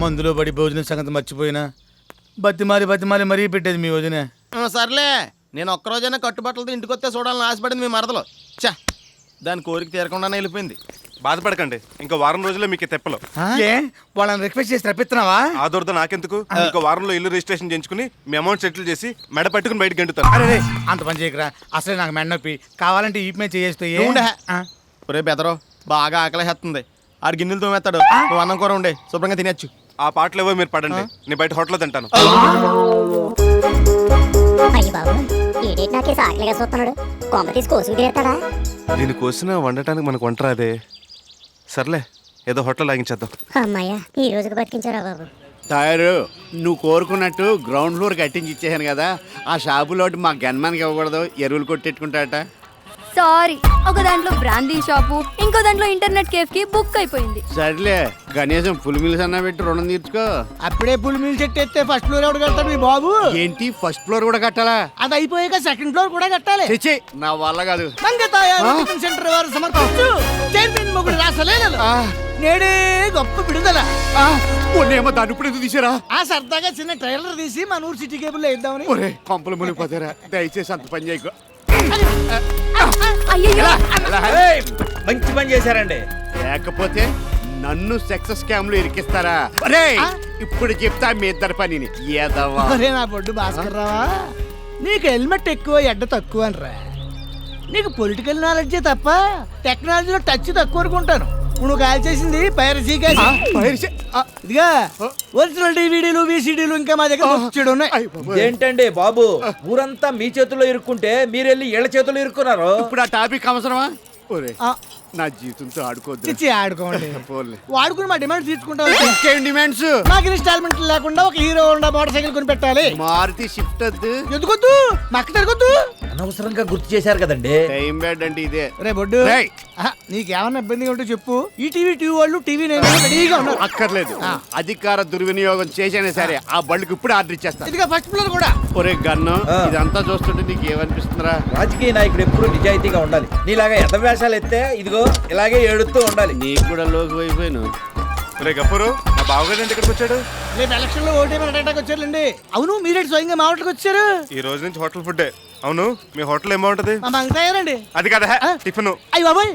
మందులో పడి భోజనం సంగతి మర్చిపోయినా బతిమాలి మరీ పెట్టేది మీ వదిన. సర్లే, నేను ఒక్కరోజైనా కట్టుబట్టలతో ఇంటికి వస్తే చూడాలని ఆశపడింది మీ మరదలు. చా, దాని కోరిక తీరకుండానే వెళ్ళిపోయింది. బాధపడకండి, ఇంకా వారం రోజుల్లో మీకు తెప్పలు. ఏ వాళ్ళని రిక్వెస్ట్ చేసి తప్పిస్తున్నావా? ఆ దొరద నాకెందుకు? ఇంకో వారంలో ఇల్లు రిజిస్ట్రేషన్ చేయించుకుని మీ అమౌంట్ సెటిల్ చేసి మెడ పట్టుకుని బయటకు గెంటుతాను. అరే అంత పని చేయకరా, అసలే నాకు మెడ నొప్పి. కావాలంటే ఈ మీద చేస్తే ఒరే బెదరో, బాగా ఆకలేస్తుంది. ఆడు గిన్నెలు తోమేస్తాడు, నువ్వు అన్నం కూర ఉండే శుభ్రంగా తినచ్చు. ఆ పాటలు ఏవో మీరు పడండి, నేను బయట హోటల్లో తింటాను. దీని కోసిన వండటానికి మనకు వంట రాదే. సర్లే, ఏదో హోటల్ లాగించేద్దాం. అమ్మాయ్యా, ఈ రోజుకి బతికించారా బాబు. తయారు నువ్వు కోరుకున్నట్టు గ్రౌండ్ ఫ్లోర్ కట్టించి ఇచ్చేసాను కదా. ఆ షాపులోటి మా గన్మాన్కి ఇవ్వకూడదు, ఎరువులు కొట్టెట్టుకుంటాట. సారీ, ఒక దాంట్లో బ్రాందీ షాపు, ఇంకో దాంట్లో ఇంటర్నెట్ కేఫ్ కి బుక్ అయిపోయింది. సర్లే, కనీసం ఫుల్ మిల్స్ అన్నా పెట్టి రుణం తీర్చుకో. అప్పుడే పుల్ మిల్ సెట్ ఎత్తే ఫస్ట్ ఫ్లోర్ ఎవడు కడతాడు మీ బాబు? ఏంటి ఫస్ట్ ఫ్లోర్ కూడా కట్టాలా? అది అయిపోయాక సెకండ్ ఫ్లోర్ కూడా కట్టాలి. తెచ్చి నా వల్ల కాదు. సెంటర్ వారు సమర్పించు చైర్మన్ మొగుడు రాసలేను నేడే గొప్ప విడుదల. ఏమో దాన్ని ఇప్పుడు ఎందుకు తీసారా? ఆ సరదాగా చిన్న ట్రైలర్ తీసి మన ఊరు సిటీ కేబుల్ లో ఇద్దామని. ఒరే కొంపలు మునిగిపోతారా, దయచేసి అంత పని చేయకు. మంచి పని చేశారండి. లేకపోతే నన్ను సెక్స్ స్కామ్ లో ఇరికిస్తారా? అరే ఇప్పుడు చెప్తా మీ ఇద్దరు పనిని. ఏదవ్వా నా బొడ్డు భాస్కర్ రావా, నీకు హెల్మెట్ ఎక్కువ ఎడ్డ తక్కువ అనరా. నీకు పొలిటికల్ నాలెడ్జే తప్ప టెక్నాలజీలో టచ్ తక్కువ అనుకుంటాను. నువ్వు కాల్ చేసింది పైరసీ. ఇదిగా ఒరిజినల్ డివిడీలు విసిడీలు ఇంకా మా దగ్గర ఉన్నాయి. ఏంటండి బాబు, ఊరంతా మీ చేతుల్లో ఇరుక్కుంటే మీరెళ్ళి ఏళ్ల చేతుల్లో ఇరుక్కున్నారు. ఇప్పుడు ఆ టాపిక్ అవసరమా? ఒరే నా జీవితంతో ఆడుకోవద్దు. ఆడుకోండి, వాడుకుని మా డిమాండ్ తీసుకుంటాం. ఇంకేం డిమాండ్స్? మాకు ఇన్స్టాల్మెంట్ లేకుండా ఒక హీరో హోండా మోటార్ సైకిల్ కొని పెట్టాలి. మారుతి షిఫ్ట్ వద్దు. ఎందుకొద్దు? మక్క తిరగొద్దు. అనవసరంగా గుర్తు చేశారు కదండి. టైం బ్యాడ్ అంటే ఇదే. రే బొడ్డు, నీకేమన్నా ఇబ్బందిగా ఉంటే చెప్పు. ఈ టీవీ వాళ్ళు టీవీ రెడీగా ఉన్నారు. అక్కర్లేదు, అధికార దుర్వినియోగం చేసినా సరే ఆ బళ్ళకి ఇప్పుడు ఆర్డర్ ఇచ్చేస్తా. ఇదిగా ఫస్ట్ ఫ్లోర్ కూడా. ఒరే గన్ను, ఇదంతా చూస్తుంటే నీకు ఏమనిపిస్తుందిరా? రాజకీయ నాయకుడు ఎప్పుడు నిజాయితీగా ఉండాలి. నీలాగా ఎదవేషాలు ఎత్తే ఇదిగో ఇలాగే ఏడుతూ ఉండాలి. నీకు కూడా లోకి అయిపోయాను. రే గప్పరు, మా బావగారు ఇక్కడికి వచ్చాడు. రేపు ఎలక్షన్ లో ఓటేమనడానికి వచ్చారండి. అవును, మీరే స్వయంగా మా హోటల్కి వచ్చారు. ఈ రోజు నుంచి హోటల్ ఫుడ్డే. అవును, మీ హోటల్ ఏం బాగుంటది? మా మంగతాయారండి. అది కదా టిఫిన్. అయ్యి బాబాయ్,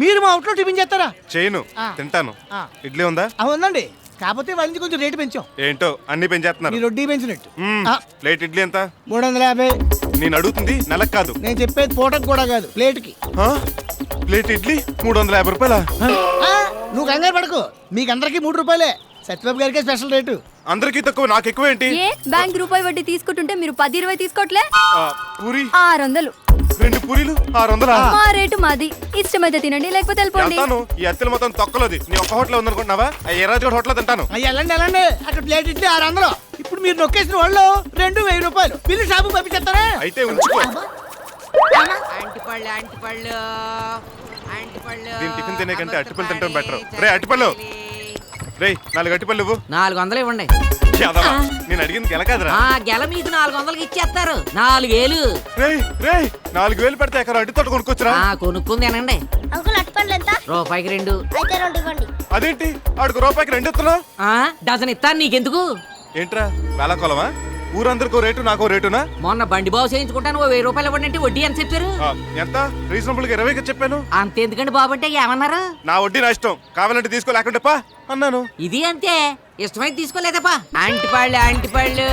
మీరు మా హోటల్లో టిఫిన్ చేస్తారా? చేయను, తింటాను. ఇడ్లీ ఉందా? ఉందండి, కాకపోతే వాళ్ళ నుంచి కొంచెం రేటు పెంచాం. ఏంటో అన్ని పెంచేస్తున్నారు. రొడ్డీ పెంచినట్టు. ప్లేట్ ఇడ్లీ ఎంత? 350. నేను అడుగుతుంది నెలకు కాదు, నేను చెప్పేది పూటకు కూడా కాదు, ప్లేట్ కి. ప్లేట్ ఇడ్లీ 350 రూపాయలా? నువ్వు కంగారు పడకు, మీకందరికి 3 రూపాయలే. సత్యబాబు గారికి స్పెషల్ రేటు. అందరికి తక్కువ, నాకు ఎక్కువ ఏంటి? బ్యాంక్ రూపాయి వడ్డీ తీసుకుంటుంటే మీరు 10-20 తీసుకోవట్లే? పూరి 600. 2 పూరీలు 600. మా రేటు మాది, ఇష్టమైతే తినండి, లేకపోతే వెళ్ళిపోండి. ఈ అత్తలు మొత్తం తొక్కలోది. నీ ఒక్క హోటల్ ఉందనుకుంటున్నావా? ఏ రాజు హోటల్ తింటాను. వెళ్ళండి, అక్కడ ప్లేట్ ఇడ్లీ 600. ఇప్పుడు మీరు నొక్కేసిన వాళ్ళు 2,000 రూపాయలు బిల్లు షాపు పంపించేస్తారా? అయితే ఉంచుకో. దీని టిఫిన్ తినే కంటే అట్టిపళ్ళు తింటాం బెటర్. రే అట్టిపళ్ళు, రే 4 అట్టిపళ్ళు ఇవ్వు. 400 ఇవ్వండి. నేను అడిగింది గెల కాదురా. గెల మీకు 400కి ఇచ్చేస్తారు. 4000. రే 4000 పెడితే ఎక్కడ అడ్డు తోట కొనుక్కొచ్చురా. కొనుక్కుంది తినండి. అంకుల్ అట్టిపండ్లు ఎంత? రూపాయికి 2. అయితే 2 ఇవ్వండి. అదేంటి ఆడికి రూపాయికి 2 ఇస్తున్నావు? డజన్ ఇస్తాను, నీకెందుకు? ఏంట్రా వేళాకోళమా? ఊరందరికో రేటు నాకో రేటునా? మొన్న బండి బాబు చేయించుకుంటాను, 1000 రూపాయలు ఇవ్వండి. వడ్డీ ఎంత చెప్పారు? ఎంత? రీజనబుల్ గా 20కి చెప్పాను. అంతెందుకండి బాబు అంటే ఏమన్నారు? నా వడ్డీ నా ఇష్టం, కావాలంటే తీసుకో లేకుంటే పా అన్నాను. ఇది అంతే, ఇష్టమైతే తీసుకోలేదప్పా. అంటిపళ్ళు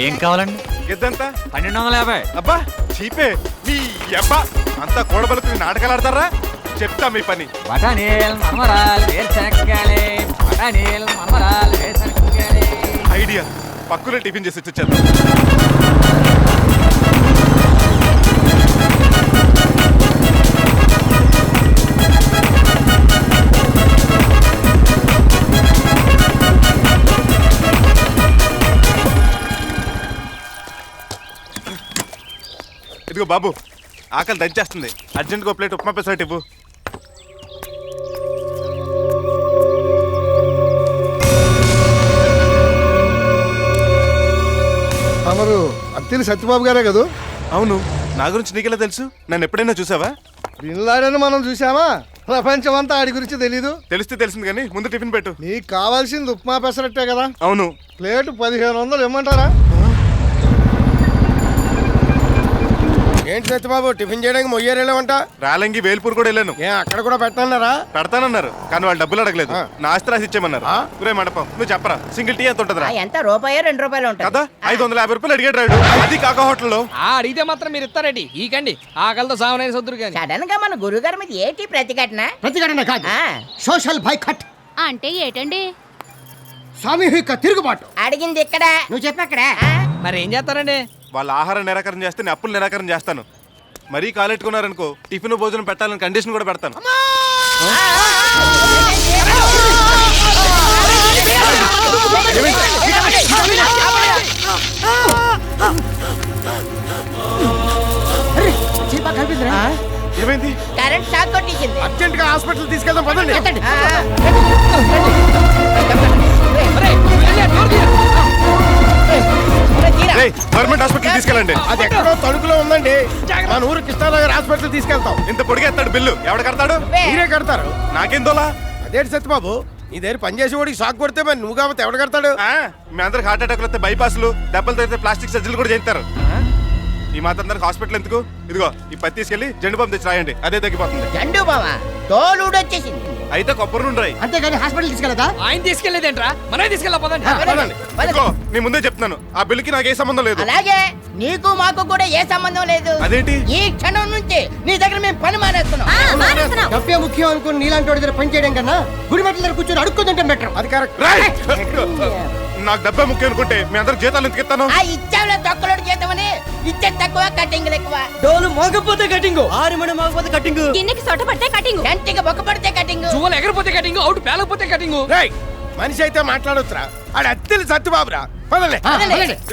ఏం కావాలండి? గిద్దంతా 1250. అబ్బా చీపే నీ అబ్బా. అంతా కూడబలుకు నాటకాలు ఆడతారా? చెప్తా మీ పని. బఠానీలు మరమరాలు వేరుశనక్కాయలు, బఠానీలు మరమరాలు వేరుశనక్కాయలు. ఐడియా, పక్కనే టిఫిన్ చేసి వచ్చేద్దాం. ఇదిగో బాబు, ఆకలి దంచేస్తుంది. అర్జెంట్గా ప్లేట్ ఉప్మా పెసరట్టు ఇవ్వు. తమరు అత్తిలి సత్యబాబు గారే కదా? అవును, నా గురించి నీకెలా తెలుసు? నన్ను ఎప్పుడైనా చూసావా? బిన్ లాడెన్ మనం చూసామా? ప్రపంచం అంతా ఆడి గురించి తెలీదు. తెలిసింది కానీ ముందు టిఫిన్ పెట్టు. నీకు కావాల్సింది ఉప్మా పెసరట్టే కదా. అవును. ప్లేట్ 1500 ఇమ్మంటారా? ఏంటి సత్యబాబు టిఫిన్ చేయడానికి మొయ్యేరేళ్ళవంట? రాలంగి వేల్పూర్ కూడా వెళ్ళాను. అక్కడ కూడా పెట్టన్నారా? పెడతానన్నారు కానీ వాళ్ళు డబ్బులు అడగలేదు. నా ఆస్తి రాసి ఇచ్చేయమన్నారు. ఒరే మండపం నువ్వు చెప్పరా, సింగిల్ టీ ఎంత ఉంటుందిరా? ఎంత రూపాయో 2 రూపాయలు ఉంటాయి కదా 550 రూపాయలు అడిగాడు రాడు. అది కాక హోటల్లో అడిగితే మాత్రం మీరు ఇస్తారండి ఈకండి ఆకలితో సావనైన సొద్దురు కానీ. సడన్ గా మన గురుగారి మీద ఏంటి ప్రతిఘటన? ప్రతిఘటన కాదు, సోషల్ బైకట్ అంటే ఏటండి? సామూహిక తిరుగుబాటు. అడిగింది ఇక్కడ, నువ్వు చెప్పక్కడ. మరి ఏం చేస్తారండి? వాళ్ళ ఆహారం నిరాకరణ చేస్తే నేను అప్పులు నిరాకరణ చేస్తాను. మరీ కాలెట్టుకున్నారనుకో టిఫిన్ భోజనం పెట్టాలని కండిషన్ కూడా పెడతాను. ఏమైంది? కరెంట్ షాక్ కొట్టించింది. అర్జెంట్ గా హాస్పిటల్ తీసుకెళ్దాం పదండి. గవర్నమెంట్ హాస్పిటల్ తీసుకెళ్ళండి. అది ఎక్కడో తణుకులో ఉందండి. మన ఊరు కృష్ణానగర్ హాస్పిటల్ తీసుకెళ్తాం. ఇంత పొడిగేస్తాడు బిల్లు ఎవడ కడతాడు? మీరే కడతారు. నాకేం దోలా? అదేంటి సత్యబాబు, నీ దగ్గర పనిచేసే వాడికి షాక్ కొడితే మరి నువ్వు కాబట్టి ఎవడు కడతాడు? మీ అందరికి హార్ట్ అటాక్ వస్తే బైపాస్లు దెబ్బలు తగిలితే ప్లాస్టిక్ సర్జరీలు కూడా చేస్తారు. ఈ మాత్రం అందరికి హాస్పిటల్ ఎందుకు? ఇదిగో ఈ పత్తి తీసుకెళ్లి జెండు బాంబు తెచ్చి రాయండి, అదే తగ్గిపోతుంది. జండు బావా తోలుడొచ్చేసింది. అయితే కొబ్బరి నుండి రాయి. అంతేగాని హాస్పిటల్ తీసుకెళ్ళదా? ఆయన తీసుకెళ్లేదేంట్రా, మనమే తీసుకెళ్ళా పదండి. ఇదిగో నీ ముందే చెప్తున్నాను, ఆ బిల్లుకి నాకు ఏ సంబంధం లేదు. అలాగే నీకు మాకు కూడా ఏ సంబంధం లేదు. అదేంటి? ఈ క్షణం నుంచి నీ దగ్గర మేము పని మానేస్తున్నాం. డబ్బే ముఖ్యం అనుకుని నీలాంటి వాడి దగ్గర పని చేయడం కన్నా గుడి మెట్ల దగ్గర కూర్చొని అడుక్కుంటుంటే బెటర్. అది కరెక్ట్. నాకు డబ్బే ముఖ్యం అనుకుంటే మీ అందరికి జీతాలు ఎందుకు ఇస్తాను? ఆ ఇచ్చావులే తొక్కలోడు చేద్దామని ఇచ్చే తక్కువ కటింగ్ ఎక్కువ. డోలు మోగపోతే కటింగ్, ఆరుమణ మోగపోతే కటింగ్, గిన్నెకి సొట్ట పడితే కటింగ్, గంటికి బొక్క పడితే కటింగ్, చువ్వలు ఎగరపోతే కటింగ్, అవుట్ పేలకపోతే కటింగ్. రేయ్, మనిషి అయితే మాట్లాడొచ్చురా. ఆడ అత్తెలు సత్యబాబురా. పదండి.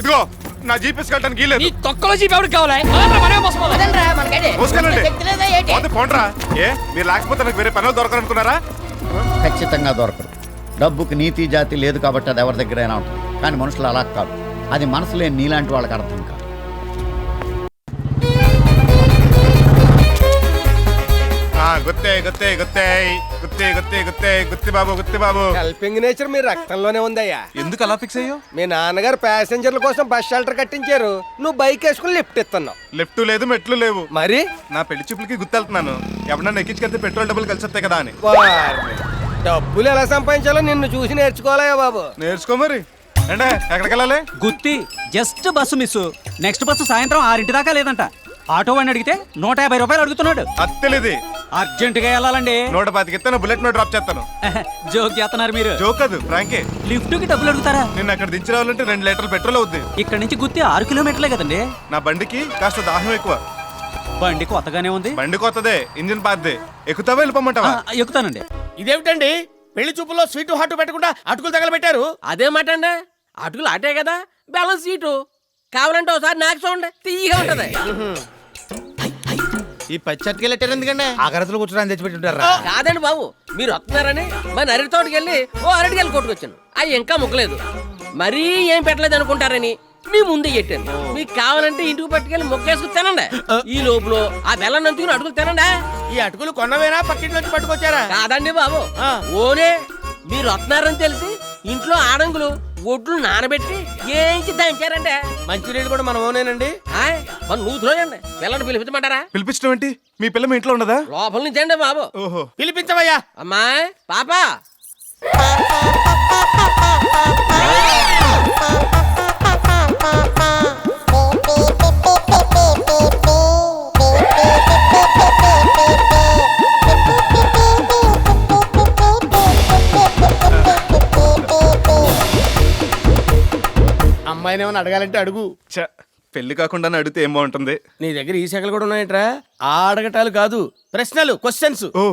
ఇదిగో నా జీపీఎస్ కట్టడానికి నీ లేదు. తొక్కలో జీప్ ఎవరికి కావాలి? మనమే మోసపోవాలి. వదలరా, మనకడే మోసుకెళ్ళండి. శక్తి లేదా ఏంటి? పోతే పోండ్రా. ఏ మీరు లేకపోతే నాకు వేరే పనులు దొరకనుకున్నారా? ఖచ్చితంగా దొరకదు. డబ్బుకి నీతి జాతి లేదు కాబట్టి అది ఎవరి దగ్గరైనా ఉంటుంది. కానీ మనుషులు అలా కాదు. అది మనసు లేని నీలాంటి వాళ్ళకి అర్థం కాదు. గుత్తే గుత్తే గుత్తే గుత్తే గుత్తే గుత్తే గుత్తి బాబు గుత్తి బాబు. హెల్పింగ్ నేచర్ మీ రక్తంలోనే ఉందయ్యా. ఎందుకు అలా ఫిక్స్ అయ్యో? మీ నాన్నగారు ప్యాసింజర్ల కోసం బస్ షెల్టర్ కట్టించారు. నువ్వు బైక్ వేసుకుని లిఫ్ట్ ఇస్తున్నావు. లెఫ్ట్ లేదు మెట్లు లేవు. మరి నా పెళ్లి చూపులకి గుర్తెళ్తున్నాను. ఎవరన్నా ఎక్కించుకెళ్తే పెట్రోల్ డబ్బులు కలిసి వస్తాయి కదా అని. డబ్బులు ఎలా సంపాదించాలో నిన్ను చూసి నేర్చుకోవాలయ్యా బాబు. నేర్చుకో మరి. అంటే ఎక్కడికి వెళ్ళాలి? Gutti just bus miss. Next bus సాయంత్రం 6 దాకా లేదంట. ఆటో వాడిని అడిగితే 150 రూపాయలు అడుగుతున్నాడు. అత్తలేది. అర్జెంట్ గా వెళ్ళాలండి. 125 ఇస్తాను, బుల్లెట్ నోట్ డ్రాప్ చేస్తాను. జోక్ చేస్తున్నారు మీరు. జోక్ కాదు ఫ్రాంకే. లిఫ్ట్ కి డబ్బులు అడుగుతారా? నిన్న అక్కడ దించి రావాలంటే 2 లీటర్లు పెట్రోల్ అవుద్ది. ఇక్కడ నుంచి గుత్తి 6 కిలోమీటర్లే కదండి. నా బండికి కాస్త దాహం ఎక్కువ. బండి కొత్తగానే ఉంది. బండి కొత్తదే, ఇంజిన్ పాతదే. ఎక్కుతావా వెళ్ళిపోమంటావా? ఎక్కుతానండి. ఇదేమిటండి, పెళ్లి చూపుల్లో స్వీటు హాట్ పెట్టకుండా అటుకులు తగలబెట్టారు? అదే మాట అండి. అటుకులు ఆటే కదా, బ్యాలెన్స్ సీటు కావాలంటే ఒకసారి నాకు చూడండి, తీయగా ఉంటది. ఈ పచ్చి అట్టుకెళ్ళారు ఎందుకండి? ఆకరతలు కూర్చొని తెచ్చిపెట్టుంటారా? కాదండి బాబు, మీరు వస్తున్నారని మన అరటి తోటకి వెళ్ళి అరటికెళ్ళి కొట్టుకొచ్చాను. అవి ఇంకా ముక్కలేదు, మరీ ఏం పెట్టలేదు అనుకుంటారని మీ ముందే చెప్పాను. మీకు కావాలంటే ఇంటికి పట్టుకెళ్ళి మొక్కేసుకుని తినండి. ఈ లోపల ఆ బెల్లం నంచుకుని అటుకులు తినండి. ఈ అటుకులు కొన్నవేనా పక్కింటి నుంచి పట్టుకొచ్చారా? కాదండి బాబు, ఓనే మీరు వస్తున్నారని తెలిసి ఇంట్లో ఆడంగులు ఒడ్లు నానబెట్టి ఏంచి దంచారండి. మంచినీళ్ళు కూడా మనం ఓనేనండి. మన నూతులోయండి. పిల్లని పిలిపించమంటారా? పిలిపించడం ఏంటి? మీ పిల్ల మీ ఇంట్లో ఉండదా? లోపల నుంచి అండి బాబు. ఓహో, పిలిపించవయ్యా. అమ్మాయి పాపా. అమ్మాయిని ఏమైనా అడగాలంటే అడుగు. ఛ, పెళ్లి కాకుండా అడిగితే ఏం బాగుంటుంది? నీ దగ్గర ఈ శాఖలు కూడా ఉన్నాయట్రా? ఆ అడగటాలు కాదు, ప్రశ్నలు, క్వశ్చన్స్. ఓ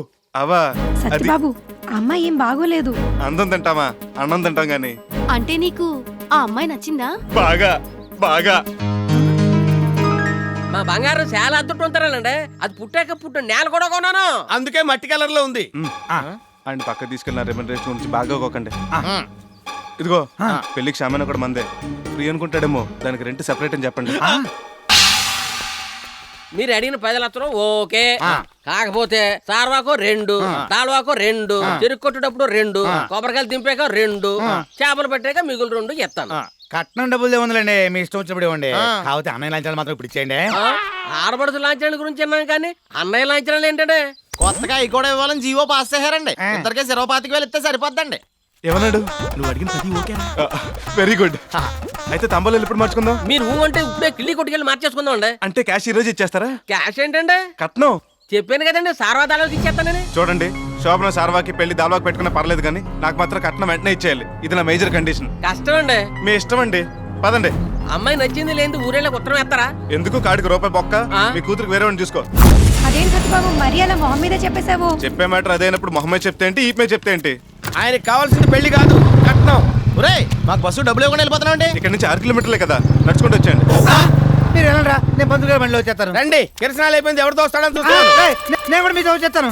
అవా. సత్యబాబు అమ్మాయి ఏం బాగోలేదు. అందం తింటామా? అన్నం తింటాం గాని. అంటే నీకు ఆ అమ్మాయి నచ్చిందా? బాగా బాగా. మా బంగారం చాలా అద్దుట్టు ఉంటారండి. అది పుట్టాక పుట్టు నేల కూడా కొన్నాను, అందుకే మట్టి కలర్ లో ఉంది. ఆయన పక్క తీసుకెళ్ళిన రెమ్యూనరేషన్ గురించి బాగా కోకండి. ఇదిగో పెళ్లికి సామాన్ కూడా మందే. ఫ్రీ అనుకుంటాడేమో, దానికి రెంట్ సెపరేట్ అని చెప్పండి. మీరు అడిగిన 10 లక్షలు ఓకే. కాకపోతే సార్వాకు 2, దాల్వాకు 2, చెరుకు కొట్టేటప్పుడు 2, కొబ్బరికాయలు దింపాక 2, చేపలు పెట్టాక మిగులు 2 ఇస్తాను. కట్నం డబ్బులు ఏముందిలేండి, మీ ఇష్టం వచ్చినప్పుడు ఇవ్వండి. కాకపోతే అన్నయ్య లాంఛనాలు మాత్రం ఇప్పుడు ఇచ్చేయండి. ఆడబడుచు లాంఛనాల గురించి అన్నాను కానీ అన్నయ్య లాంఛనాలు ఏంటంటే కొత్తగా అవి కూడా ఇవ్వాలని జీవో పాస్ చేశారండి. ఇద్దరికి 25,000 ఇస్తే సరిపోద్దండి. ఏమన్నాడు? నువ్వు అడిగిన ప్రతి ఓకే. Very good. అయితే తంబాలు ఎప్పుడు మార్చుకుందాం? మీరు అంటే ఇప్పుడే కిళ్ళి కొట్టుకెళ్ళి మార్చేసుకుందాం అండి. అంటే క్యాష్ ఈ రోజు ఇచ్చేస్తారా? క్యాష్ ఏంటంటే కట్నం చెప్పాను కదండి, సార్వాదాలకు ఇచ్చేస్తానని. చూడండి, శోభన సార్వాకి పెళ్లి దాల్వాకి పెట్టుకున్నా పర్లేదు కానీ నాకు మాత్రం కట్నం వెంటనే ఇచ్చేయాలి. ఇది నా మేజర్ కండిషన్. కష్టం అండి. మీ ఇష్టం అండి, పదండి. అమ్మాయి నచ్చింది లేదు ఊరేళ్ళకి ఉత్తరం వేస్తారా? ఎందుకు కాడికి రూపాయి బొక్క? మీ కూతురికి వేరే వాడిని చూసుకో. అదేం సత్యబాబు మరి అలా మొహం మీద చెప్పేశావు? చెప్పే మ్యాటర్ అదైనప్పుడు మొహమ్మద్ చెప్తే ఏంటి, ఈపే చెప్తే ఏంటి? ఆయనకి కావాల్సింది పెళ్లి కాదు, కట్నం. ఒరేయ్, మాకు బస్సు డబ్బులు ఇవ్వకుండా వెళ్ళిపోతున్నామండి. ఇక్కడ నుంచి 6 కిలోమీటర్లే కదా, నడుచుకుంటూ వచ్చేయండి. మీరు వెళ్ళరా, నేను 19 బండిలో వచ్చేస్తాను. రండి, కిరసనాలు అయిపోయింది, ఎవరితో వస్తాడని చూస్తాను. నేను కూడా మీతో వచ్చేస్తాను.